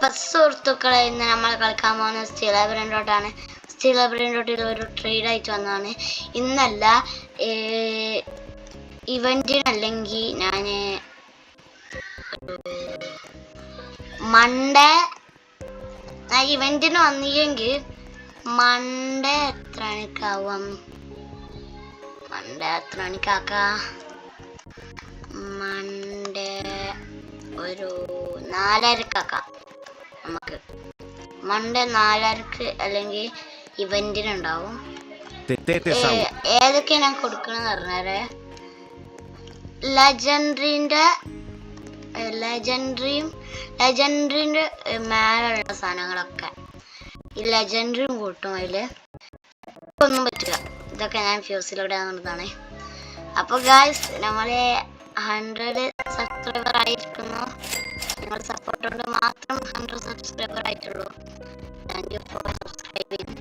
സുഹൃത്തുക്കളെ, ഇന്ന് നമ്മൾ കളിക്കാൻ പോകുന്ന സ്റ്റീൽ ലാബിറിൻഡോട്ടാണ്. സ്റ്റീൽ ലാബിറിൻഡോട്ടിൽ ഒരു ട്രേഡ് ആയിട്ട് വന്നതാണ്. ഇന്നല്ല, ഇവന്റിനല്ലെങ്കിൽ ഞാൻ മൺഡേ ഇവന്റിന് വന്നില്ലെങ്കിൽ മൺഡേ എത്ര മണിക്കാവും? മൺഡേ ഒരു 4:30 നമുക്ക്. മൺഡേ 4:30 അല്ലെങ്കിൽ ഇവന്റിനുണ്ടാവും. ഏതൊക്കെ ഞാൻ കൊടുക്കണമെന്ന് പറഞ്ഞാല് ലെജൻഡറിന്റെ മേലുള്ള സാധനങ്ങളൊക്കെ ഈ ലെജൻഡറിയും കൂട്ടും. അതില് ഒന്നും പറ്റില്ല. ഇതൊക്കെ ഞാൻ ഫ്യൂസിലൂടെ വന്നതാണ്. അപ്പൊ ഗായ്സ്, നമ്മളെ 100 സബ്സ്ക്രൈബർ ആയിരിക്കുന്നു. നിങ്ങളുടെ സപ്പോർട്ട് കൊണ്ട് മാത്രം 100 സബ്സ്ക്രൈബർ ആയിട്ടുള്ളൂ. Thank you for subscribing.